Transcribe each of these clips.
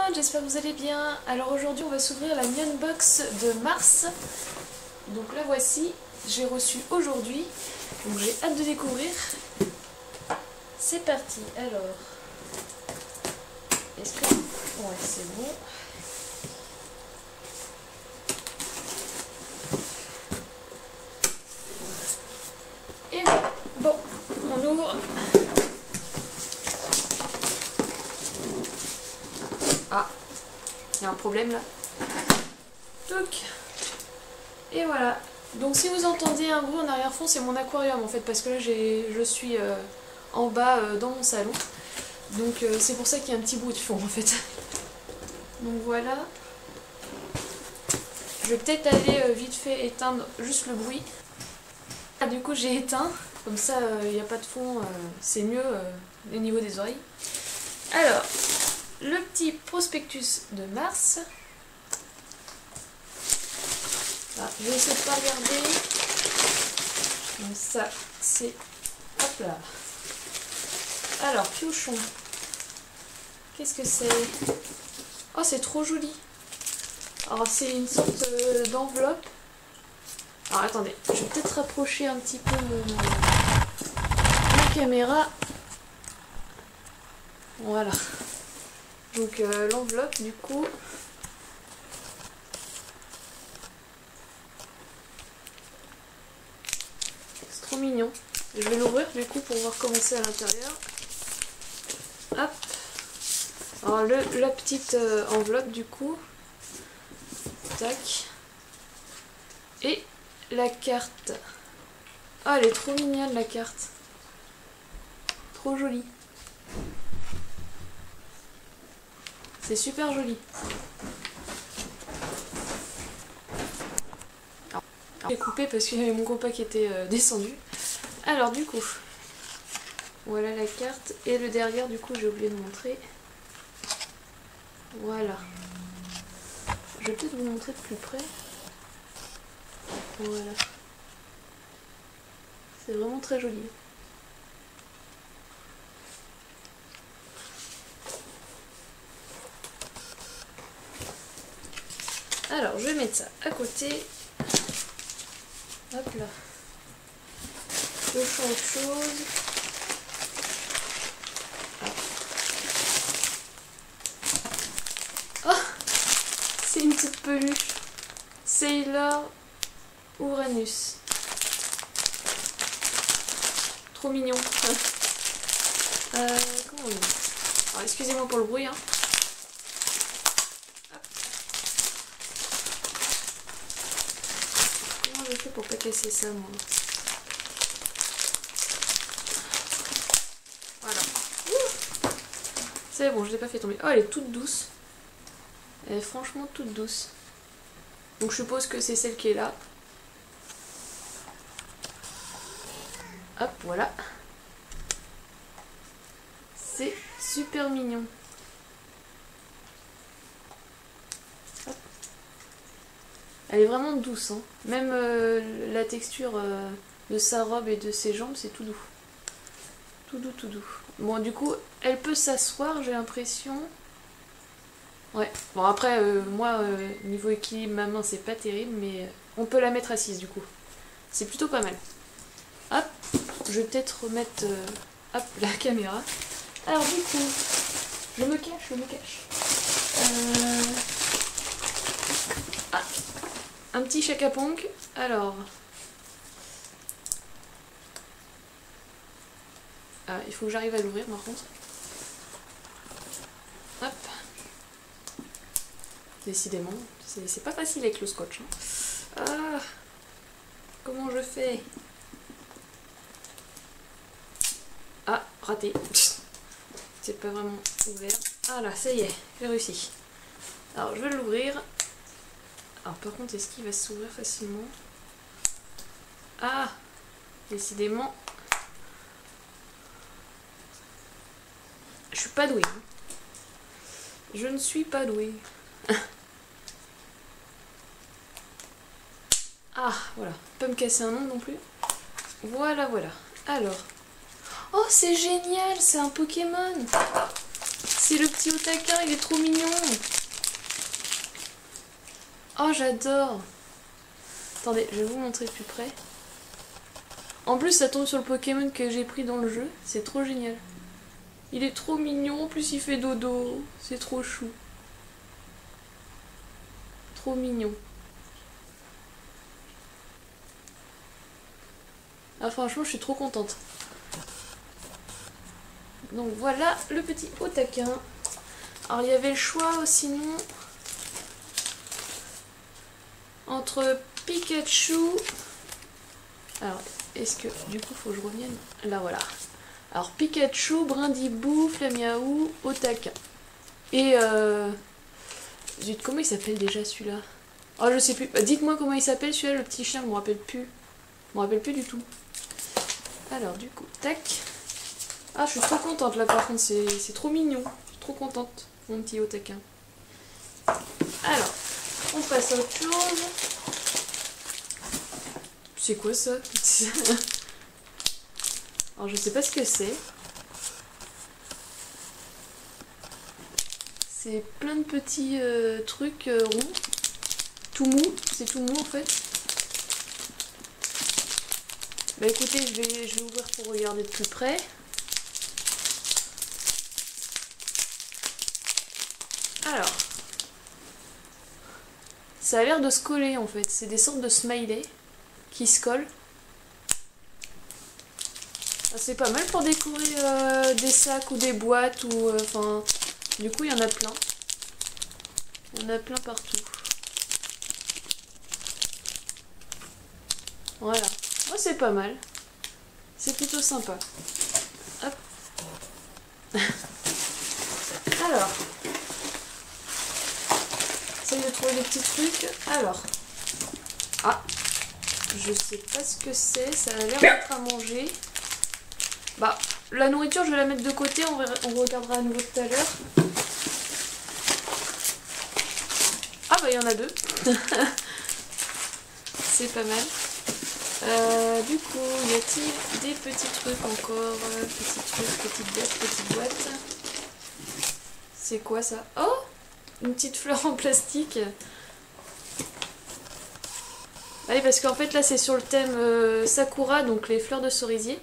monde, j'espère que vous allez bien. Alors aujourd'hui on va s'ouvrir la Neon Box de mars. Donc la voici, j'ai reçu aujourd'hui, donc j'ai hâte de découvrir. C'est parti, alors, est-ce que... Ouais, c'est bon. Et voilà, bon, on ouvre. Ah, il y a un problème là. Donc, et voilà. Donc si vous entendez un bruit en arrière-fond, c'est mon aquarium en fait, parce que là je suis en bas dans mon salon. Donc c'est pour ça qu'il y a un petit bruit de fond en fait. Donc voilà. Je vais peut-être aller vite fait éteindre juste le bruit. Ah, du coup j'ai éteint, comme ça il n'y a pas de fond, c'est mieux au niveau des oreilles. Alors, le petit prospectus de mars. Ah, je vais essayer de pas regarder. Donc ça, c'est... Hop là. Alors, piochon. Qu'est-ce que c'est? Oh, c'est trop joli. Alors, c'est une sorte d'enveloppe. Alors, attendez. Je vais peut-être rapprocher un petit peu la caméra. Voilà. Donc, l'enveloppe, du coup... Trop mignon. Je vais l'ouvrir du coup pour voir comment c'est à l'intérieur. Hop. Alors la petite enveloppe du coup. Tac. Et la carte. Ah, elle est trop mignonne la carte. Trop jolie. C'est super joli. J'ai coupé parce qu'il y avait mon copain qui était descendu. Alors du coup, voilà la carte. Et le derrière du coup j'ai oublié de montrer. Voilà. Je vais peut-être vous montrer de plus près. Voilà. C'est vraiment très joli. Alors je vais mettre ça à côté. Hop là. Je fais autre chose. Ah. Oh, c'est une petite peluche. Sailor Uranus. Trop mignon. Comment on dit? Alors excusez-moi pour le bruit. Hein. Comment je fais pour pas casser ça moi? Voilà. C'est bon, je l'ai pas fait tomber. Oh, elle est toute douce. Elle est franchement toute douce. Donc je suppose que c'est celle qui est là. Hop, voilà. C'est super mignon. Hop. Elle est vraiment douce. Hein. Même la texture de sa robe et de ses jambes, c'est tout doux. Tout doux, tout doux. Bon, du coup, elle peut s'asseoir, j'ai l'impression. Ouais. Bon, après, moi, niveau équilibre, ma main, c'est pas terrible, mais on peut la mettre assise, du coup. C'est plutôt pas mal. Hop. Je vais peut-être remettre hop, la caméra. Alors, du coup, je me cache. Ah, un petit Chaka Ponk. Alors... Ah, il faut que j'arrive à l'ouvrir par contre. Hop. Décidément, c'est pas facile avec le scotch. Hein. Ah, comment je fais? Ah, raté. C'est pas vraiment ouvert. Ah là, ça y est, j'ai réussi. Alors, je vais l'ouvrir. Alors, par contre, est-ce qu'il va s'ouvrir facilement? Ah, décidément... Je suis pas douée. Je ne suis pas douée. Ah, voilà. Pas me casser un ongle non plus. Voilà, voilà. Alors. Oh, c'est génial. C'est un Pokémon. C'est c'est le petit Otaka, il est trop mignon. Oh, j'adore. Attendez, je vais vous montrer de plus près. En plus, ça tombe sur le Pokémon que j'ai pris dans le jeu. C'est trop génial. Il est trop mignon. En plus, il fait dodo. C'est trop chou. Trop mignon. Ah, franchement, je suis trop contente. Donc voilà le petit Otaka. Alors, il y avait le choix sinon entre Pikachu. Alors, est-ce que du coup faut que je revienne? Là voilà. Alors Pikachu, Brindibou, Flamiaou, Otaka. Et zut, comment il s'appelle déjà celui-là? Oh, je sais plus. Dites-moi comment il s'appelle celui-là, le petit chien, je me rappelle plus. Je me rappelle plus du tout. Alors du coup, tac. Ah, je suis trop contente là par contre, c'est trop mignon. Je suis trop contente, mon petit Otaka. Alors, on passe à autre chose. C'est quoi ça? Alors je sais pas ce que c'est. C'est plein de petits trucs ronds. Tout mou, c'est tout mou en fait. Bah écoutez, je vais ouvrir pour regarder de plus près. Alors, ça a l'air de se coller en fait. C'est des sortes de smileys qui se collent. C'est pas mal pour décorer des sacs ou des boîtes ou enfin du coup il y en a plein. Il y en a plein partout. Voilà. Oh, c'est pas mal. C'est plutôt sympa. Hop. Alors. J'essaie de trouver des petits trucs. Alors. Ah. Je sais pas ce que c'est. Ça a l'air d'être à manger. Bah, la nourriture, je vais la mettre de côté. On regardera à nouveau tout à l'heure. Ah bah, il y en a deux. C'est pas mal. Du coup, y a-t-il des petits trucs encore? Petits trucs, petites boîtes. C'est quoi ça? Oh! Une petite fleur en plastique. Allez, parce qu'en fait là c'est sur le thème Sakura, donc les fleurs de cerisier.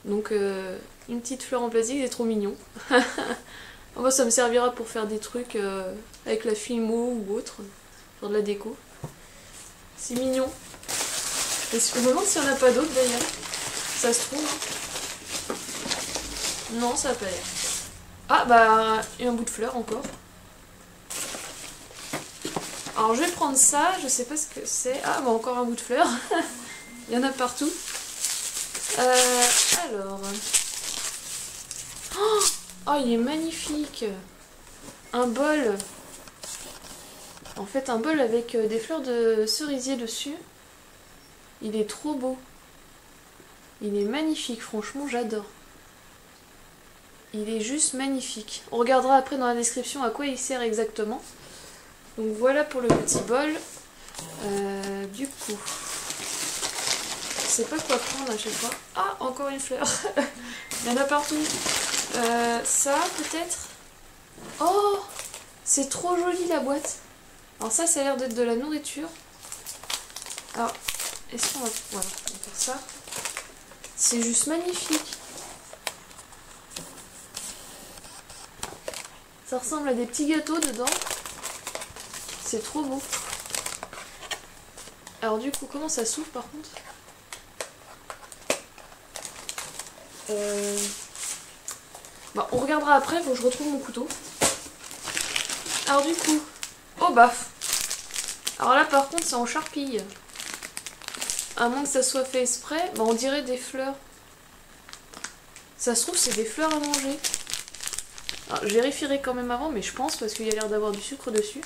Donc une petite fleur en plastique, c'est trop mignon. Moi ça me servira pour faire des trucs avec la Filmo ou autre, faire de la déco. C'est mignon. Je me demande s'il n'y en a pas d'autres d'ailleurs. Ça se trouve. Hein. Non, ça n'a pas l'air. Ah bah, il y a un bout de fleur encore. Alors je vais prendre ça, je sais pas ce que c'est. Ah bah encore un bout de fleur. Il y en a partout. Alors. Oh, il est magnifique. Un bol. En fait un bol avec des fleurs de cerisier dessus. Il est trop beau. Il est magnifique, franchement j'adore. Il est juste magnifique. On regardera après dans la description à quoi il sert exactement. Donc voilà pour le petit bol. Du coup, je sais pas quoi prendre à chaque fois. Ah, encore une fleur. Il y en a partout. Ça peut-être. Oh, c'est trop joli la boîte. Alors ça a l'air d'être de la nourriture. Alors, est-ce qu'on va... Voilà, on va faire ça. C'est juste magnifique. Ça ressemble à des petits gâteaux dedans. C'est trop beau. Alors du coup, comment ça s'ouvre par contre? Bon, on regardera après, il faut que je retrouve mon couteau. Alors du coup, oh baf. Alors là par contre c'est en charpille. À moins que ça soit fait exprès, bah, on dirait des fleurs. Ça se trouve c'est des fleurs à manger. Alors, je vérifierai quand même avant, mais je pense parce qu'il y a l'air d'avoir du sucre dessus.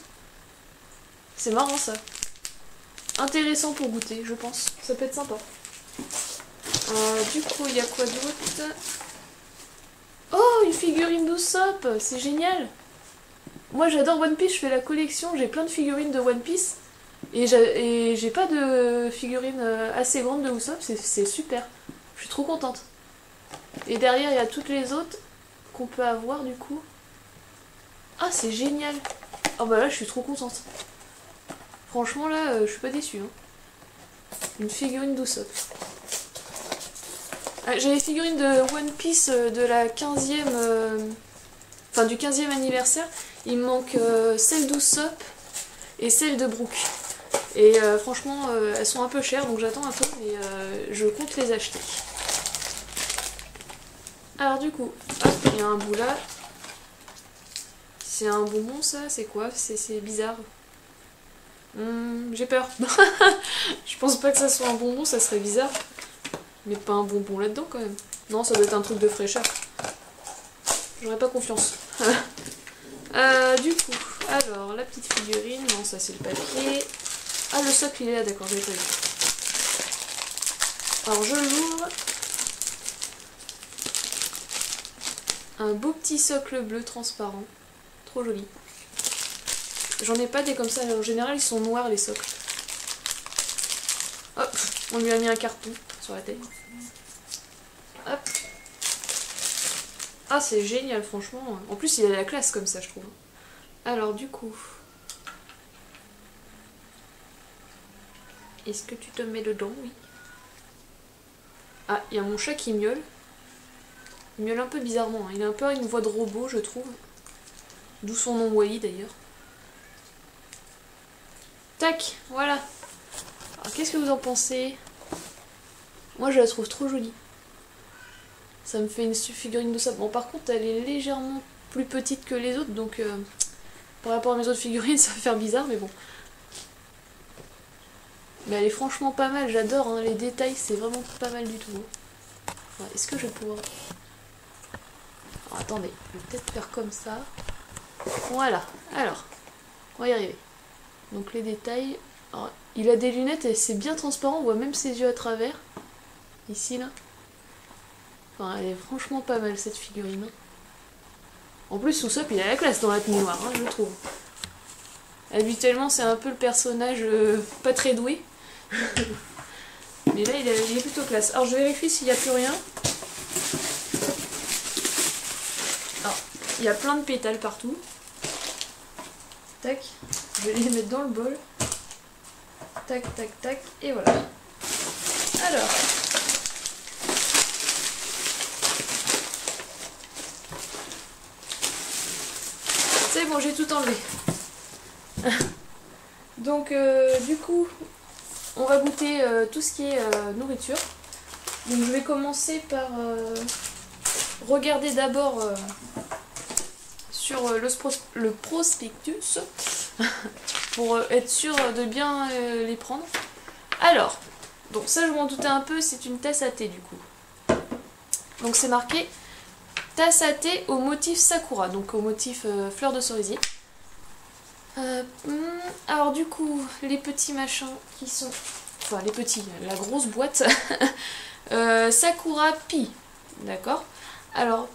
C'est marrant ça. Intéressant pour goûter, je pense. Ça peut être sympa. Du coup, il y a quoi d'autre? Oh, une figurine d'Usopp, c'est génial. Moi j'adore One Piece, je fais la collection, j'ai plein de figurines de One Piece. Et j'ai pas de figurine assez grande de Usopp, c'est super. Je suis trop contente. Et derrière, il y a toutes les autres qu'on peut avoir du coup. Ah, c'est génial. Ah bah là, je suis trop contente. Franchement, là, je suis pas déçue. Hein. Une figurine d'Usopp. Ah, j'ai les figurines de One Piece de la 15e... Enfin, du 15e anniversaire. Il me manque celle d'Usopp et celle de Brook. Et franchement, elles sont un peu chères, donc j'attends un peu, mais je compte les acheter. Alors du coup, hop, il y a un bout là. C'est un bonbon ça? C'est quoi? C'est bizarre. J'ai peur. Je pense pas que ça soit un bonbon, ça serait bizarre. Mais pas un bonbon là-dedans quand même. Non, ça doit être un truc de fraîcheur. J'aurais pas confiance. Du coup, alors la petite figurine, non ça c'est le papier. Ah le socle il est là, d'accord, j'avais pas vu. Alors je l'ouvre. Un beau petit socle bleu transparent. Trop joli. J'en ai pas des comme ça, en général ils sont noirs les socles. Hop, on lui a mis un carton sur la tête. Hop. Ah c'est génial franchement. En plus il a la classe comme ça je trouve. Alors du coup... Est-ce que tu te mets dedans? Oui. Ah, il y a mon chat qui miaule. Il miaule un peu bizarrement. Hein. Il a un peu une voix de robot je trouve. D'où son nom Wally d'ailleurs. Tac, voilà. Alors qu'est-ce que vous en pensez? Moi je la trouve trop jolie. Ça me fait une figurine de ça. Bon par contre elle est légèrement plus petite que les autres donc par rapport à mes autres figurines ça va faire bizarre mais bon. Mais elle est franchement pas mal, j'adore hein, les détails, c'est vraiment pas mal du tout. Hein. Enfin, est-ce que je vais pouvoir... Alors attendez, je vais peut-être faire comme ça. Voilà, alors, on va y arriver. Donc les détails... Alors, il a des lunettes et c'est bien transparent, on voit même ses yeux à travers. Ici là. Enfin, elle est franchement pas mal cette figurine. En plus, Usopp il a la classe dans la tenue noire, hein, je trouve. Habituellement c'est un peu le personnage pas très doué. Mais là il est plutôt classe. Alors je vérifie s'il n'y a plus rien. Alors, il y a plein de pétales partout. Tac. Je vais les mettre dans le bol. Tac, tac, tac. Et voilà. Alors. C'est bon, j'ai tout enlevé. Donc du coup, on va goûter tout ce qui est nourriture. Donc je vais commencer par regarder d'abord sur le prospectus pour être sûr de bien les prendre. Alors, donc ça je m'en doutais un peu, c'est une tasse à thé du coup. Donc c'est marqué tasse à thé au motif sakura, donc au motif fleur de cerisier. Alors du coup, les petits machins qui sont... Enfin, les petits, la grosse boîte. Sakura Pi. D'accord. Alors,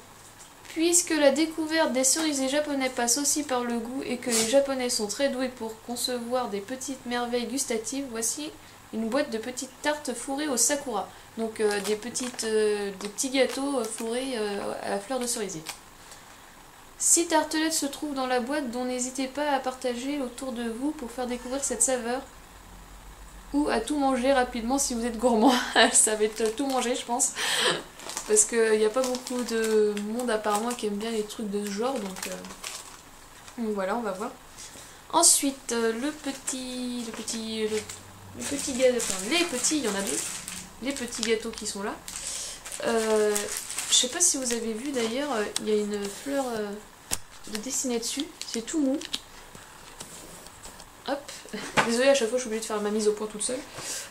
puisque la découverte des cerisiers japonais passe aussi par le goût et que les japonais sont très doués pour concevoir des petites merveilles gustatives, voici une boîte de petites tartes fourrées au sakura. Donc des petits gâteaux fourrés à la fleur de cerisier. 6 tartelettes se trouvent dans la boîte dont n'hésitez pas à partager autour de vous pour faire découvrir cette saveur. Ou à tout manger rapidement si vous êtes gourmand. Ça va être tout manger je pense. Parce qu'il n'y a pas beaucoup de monde à part moi qui aime bien les trucs de ce genre. Donc voilà, on va voir. Ensuite, les petits gâteaux, enfin les petits, il y en a deux. Les petits gâteaux qui sont là. Je sais pas si vous avez vu d'ailleurs, il y a une fleur de dessiner dessus, c'est tout mou. Hop, désolée à chaque fois je suis obligée de faire ma mise au point toute seule.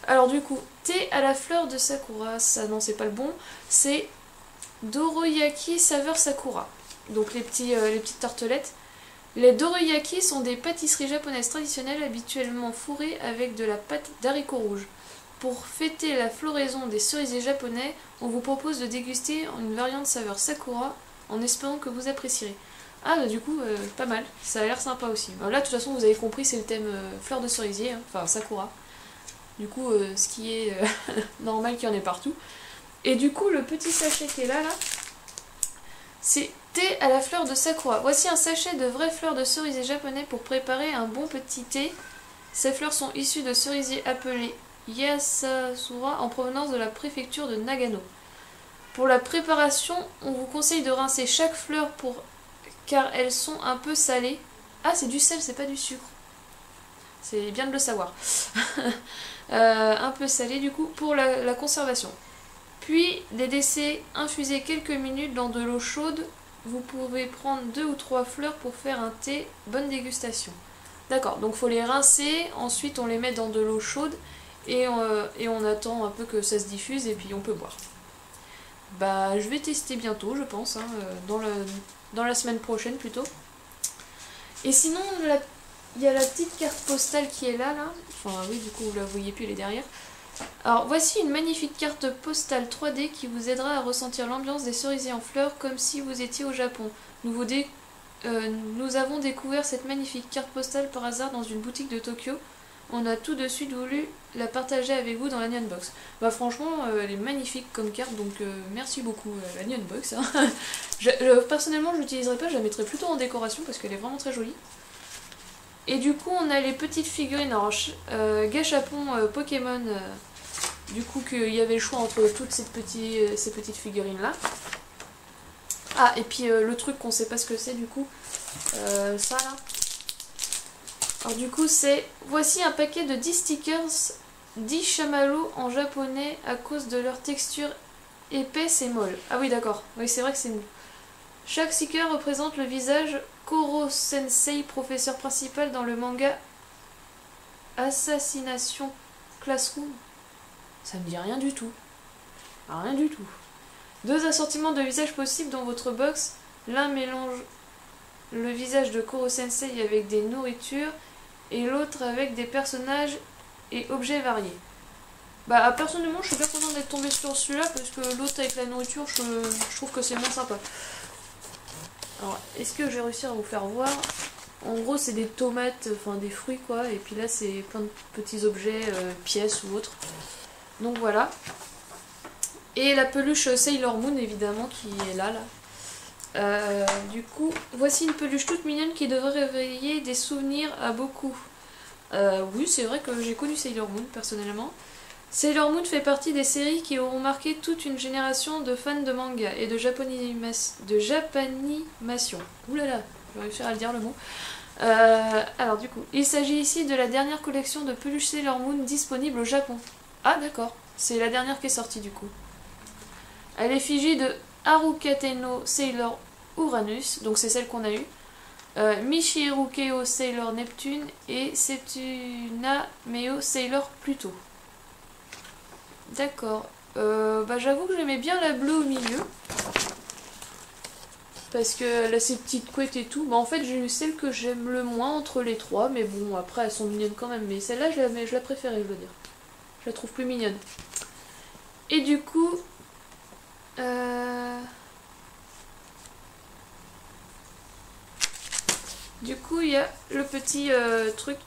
Alors du coup, thé à la fleur de sakura, ça non c'est pas le bon, c'est Doroyaki saveur sakura. Donc les petites tartelettes. Les Doroyaki sont des pâtisseries japonaises traditionnelles habituellement fourrées avec de la pâte d'haricots rouges. Pour fêter la floraison des cerisiers japonais, on vous propose de déguster une variante saveur sakura en espérant que vous apprécierez. Ah bah du coup, pas mal, ça a l'air sympa aussi. Alors là de toute façon vous avez compris c'est le thème fleur de cerisier, hein, enfin sakura. Du coup ce qui est normal qu'il y en ait partout. Et du coup le petit sachet qui est là, c'est Thé à la fleur de sakura. Voici un sachet de vraies fleurs de cerisier japonais pour préparer un bon petit thé. Ces fleurs sont issues de cerisiers appelés Yasasura en provenance de la préfecture de Nagano. Pour la préparation, on vous conseille de rincer chaque fleur car elles sont un peu salées. Ah, c'est du sel, c'est pas du sucre. C'est bien de le savoir. Un peu salé du coup pour la conservation. Puis les laisser infuser quelques minutes dans de l'eau chaude. Vous pouvez prendre 2 ou 3 fleurs pour faire un thé. Bonne dégustation. D'accord, donc faut les rincer, ensuite on les met dans de l'eau chaude et on attend un peu que ça se diffuse et puis on peut boire. Bah je vais tester bientôt je pense, hein, dans la semaine prochaine plutôt. Et sinon il y a la petite carte postale qui est là. Enfin oui, du coup vous la voyez plus, elle est derrière. Alors voici une magnifique carte postale 3D qui vous aidera à ressentir l'ambiance des cerisiers en fleurs comme si vous étiez au Japon. Nous avons découvert cette magnifique carte postale par hasard dans une boutique de Tokyo. On a tout de suite voulu la partager avec vous dans la Nyanbox. Bah franchement, elle est magnifique comme carte, donc merci beaucoup la Nyanbox. Hein. Personnellement, je l'utiliserai pas, je la mettrai plutôt en décoration parce qu'elle est vraiment très jolie. Et du coup, on a les petites figurines. Alors, Gachapon Pokémon, du coup, qu'il y avait le choix entre toutes ces petites figurines-là. Ah, et puis le truc qu'on sait pas ce que c'est, du coup, ça là. Alors, du coup, c'est. Voici un paquet de 10 stickers, 10 chamallows en japonais à cause de leur texture épaisse et molle. Ah, oui, d'accord. Oui, c'est vrai que c'est mou. Chaque sticker représente le visage Koro Sensei, professeur principal dans le manga Assassination Classroom. Ça me dit rien du tout. Rien du tout. 2 assortiments de visages possibles dans votre box. L'un mélange le visage de Koro Sensei avec des nourritures et l'autre avec des personnages et objets variés. Bah personnellement je suis bien contente d'être tombée sur celui-là parce que l'autre avec la nourriture je trouve que c'est moins sympa. Alors est-ce que j'ai réussi à vous faire voir? En gros c'est des tomates, enfin des fruits quoi, et puis là c'est plein de petits objets, pièces ou autres. Donc voilà. Et la peluche Sailor Moon évidemment qui est là. Du coup, voici une peluche toute mignonne qui devrait réveiller des souvenirs à beaucoup. Oui, c'est vrai que j'ai connu Sailor Moon personnellement. Sailor Moon fait partie des séries qui auront marqué toute une génération de fans de manga et de japanimation. Oulala, je vais réussir à le dire le mot. Alors du coup, il s'agit ici de la dernière collection de peluches Sailor Moon disponible au Japon. Ah d'accord, c'est la dernière qui est sortie du coup. À l'effigie de Harukateno Sailor Uranus, donc c'est celle qu'on a eue, Michiru Keo Sailor Neptune et Setuna Meo Sailor Pluto. D'accord. Bah j'avoue que j'aimais bien la bleue au milieu. Parce qu'elle a ses petites couettes et tout. Bah en fait j'ai eu celle que j'aime le moins entre les trois. Mais bon après elles sont mignonnes quand même. Mais celle-là je la préférais, je veux dire. Je la trouve plus mignonne. Et du coup... Du coup, il y a le petit truc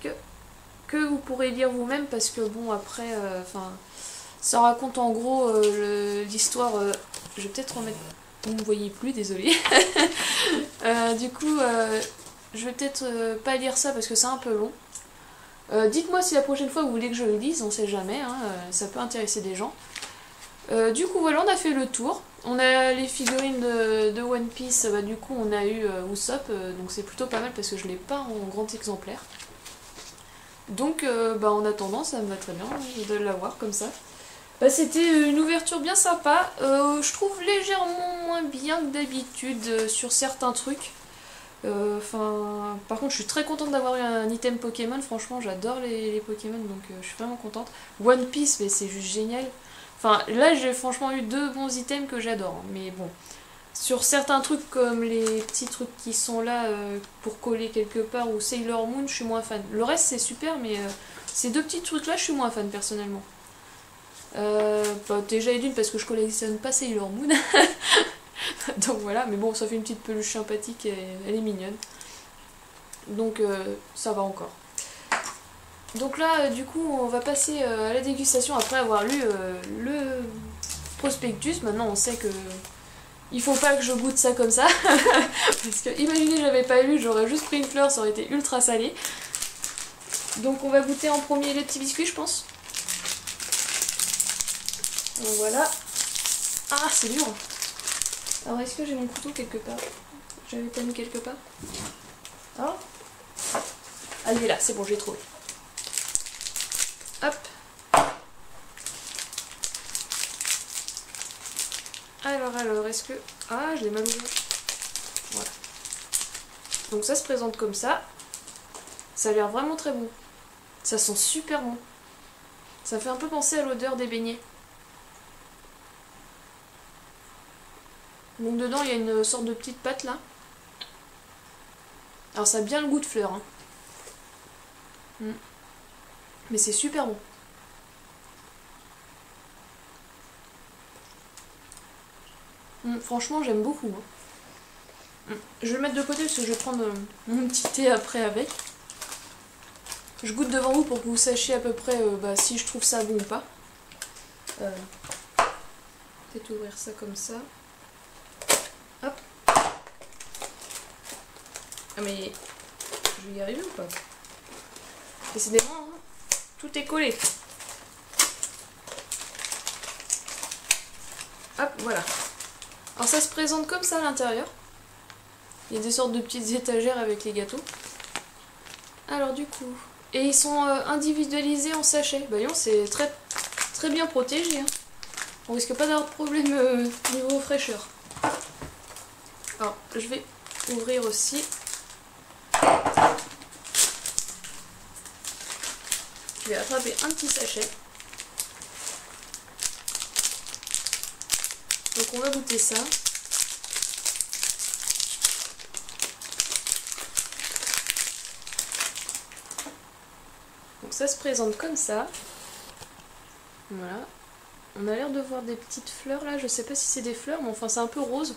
que vous pourrez lire vous-même parce que bon, après, ça raconte en gros l'histoire. Je vais peut-être remettre. Vous ne me voyez plus, désolé. Du coup, je vais peut-être pas lire ça parce que c'est un peu long. Dites-moi si la prochaine fois vous voulez que je le lise, on sait jamais, hein, ça peut intéresser des gens. Du coup voilà, on a fait le tour. On a les figurines de One Piece, bah, du coup on a eu Usopp, donc c'est plutôt pas mal parce que je l'ai pas en grand exemplaire. Donc bah, en attendant, ça me va très bien de l'avoir comme ça. Bah, c'était une ouverture bien sympa, je trouve légèrement moins bien que d'habitude sur certains trucs. Par contre je suis très contente d'avoir eu un item Pokémon, franchement j'adore les Pokémon donc je suis vraiment contente. One Piece, mais c'est juste génial. Enfin, là, j'ai franchement eu 2 bons items que j'adore. Mais bon, sur certains trucs comme les petits trucs qui sont là pour coller quelque part ou Sailor Moon, je suis moins fan. Le reste, c'est super, mais ces 2 petits trucs-là, je suis moins fan personnellement. Déjà et d'une parce que je collectionne pas Sailor Moon. Donc voilà, mais bon, ça fait une petite peluche sympathique et elle est mignonne. Donc ça va encore. Donc là, du coup, on va passer à la dégustation après avoir lu le prospectus. Maintenant, on sait que Il faut pas que je goûte ça comme ça. Parce que imaginez j'avais pas lu, j'aurais juste pris une fleur, ça aurait été ultra salé. Donc on va goûter en premier les petits biscuits je pense. Donc voilà. Ah c'est dur. Alors est-ce que j'ai mon couteau quelque part? J'avais pas mis quelque part. Ah, ah il est là, c'est bon, j'ai trouvé. Hop. Alors, est-ce que... Ah, je l'ai mal ouvert. Voilà. Donc ça se présente comme ça. Ça a l'air vraiment très bon. Ça sent super bon. Ça fait un peu penser à l'odeur des beignets. Donc dedans, il y a une sorte de petite pâte là. Alors ça a bien le goût de fleur. Hein. Mais c'est super bon. Franchement, j'aime beaucoup. Hein. Je vais le mettre de côté parce que je vais prendre mon petit thé après avec. Je goûte devant vous pour que vous sachiez à peu près si je trouve ça bon ou pas. Peut-être ouvrir ça comme ça. Hop. Ah mais je vais y arriver ou pas? Décidément, hein, tout est collé. Hop, voilà. Alors ça se présente comme ça à l'intérieur. Il y a des sortes de petites étagères avec les gâteaux. Alors du coup... Et ils sont individualisés en sachet. Bah voyons, c'est très bien protégé. Hein. On risque pas d'avoir de problème niveau fraîcheur. Alors, je vais ouvrir aussi. Je vais attraper un petit sachet. Donc on va goûter ça. Donc ça se présente comme ça. Voilà. On a l'air de voir des petites fleurs là. Je sais pas si c'est des fleurs, mais enfin c'est un peu rose.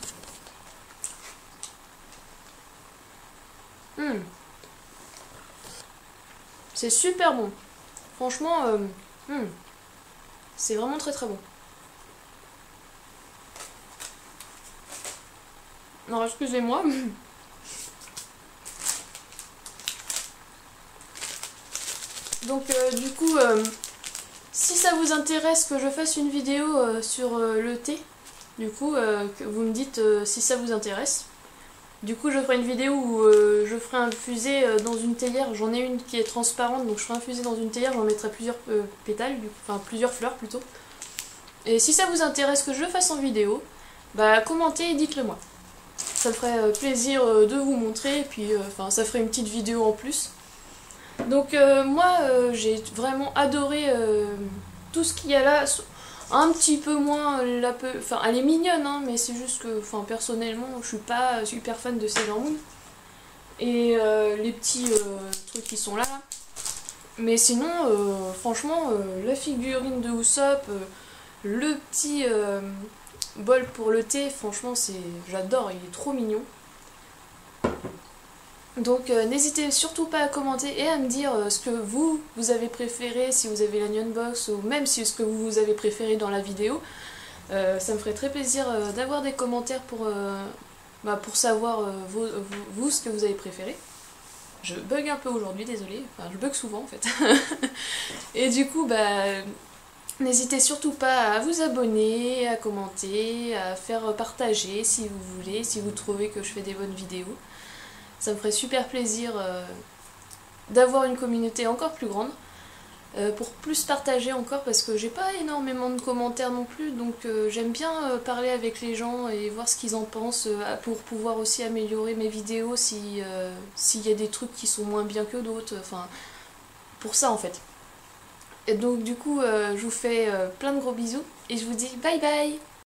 C'est super bon. Franchement, c'est vraiment très bon. Alors excusez-moi. Donc du coup, si ça vous intéresse que je fasse une vidéo sur le thé, du coup, que vous me dites si ça vous intéresse. Du coup, je ferai une vidéo où je ferai infuser dans une théière. J'en ai une qui est transparente, donc je ferai infuser dans une théière. J'en mettrai plusieurs pétales, enfin plusieurs fleurs plutôt. Et si ça vous intéresse que je le fasse en vidéo, bah commentez et dites-le moi. Ça me ferait plaisir de vous montrer, et puis ça ferait une petite vidéo en plus. Donc moi, j'ai vraiment adoré tout ce qu'il y a là. Un petit peu moins, enfin elle est mignonne, hein, mais c'est juste que personnellement je suis pas super fan de Sailor Moon. Et les petits trucs qui sont là. Mais sinon, franchement, la figurine de Usopp, le petit bol pour le thé, franchement j'adore, il est trop mignon. Donc n'hésitez surtout pas à commenter et à me dire ce que vous avez préféré, si vous avez l'Onion Box, ou même si ce que vous avez préféré dans la vidéo. Ça me ferait très plaisir d'avoir des commentaires pour savoir vous ce que vous avez préféré. Je bug un peu aujourd'hui, désolée, enfin je bug souvent en fait. Et du coup, n'hésitez surtout pas à vous abonner, à commenter, à faire partager si vous voulez, si vous trouvez que je fais des bonnes vidéos. Ça me ferait super plaisir d'avoir une communauté encore plus grande, pour plus partager encore, parce que j'ai pas énormément de commentaires non plus, donc j'aime bien parler avec les gens et voir ce qu'ils en pensent, pour pouvoir aussi améliorer mes vidéos s'il y a des trucs qui sont moins bien que d'autres, enfin pour ça en fait. Et donc du coup je vous fais plein de gros bisous et je vous dis bye bye.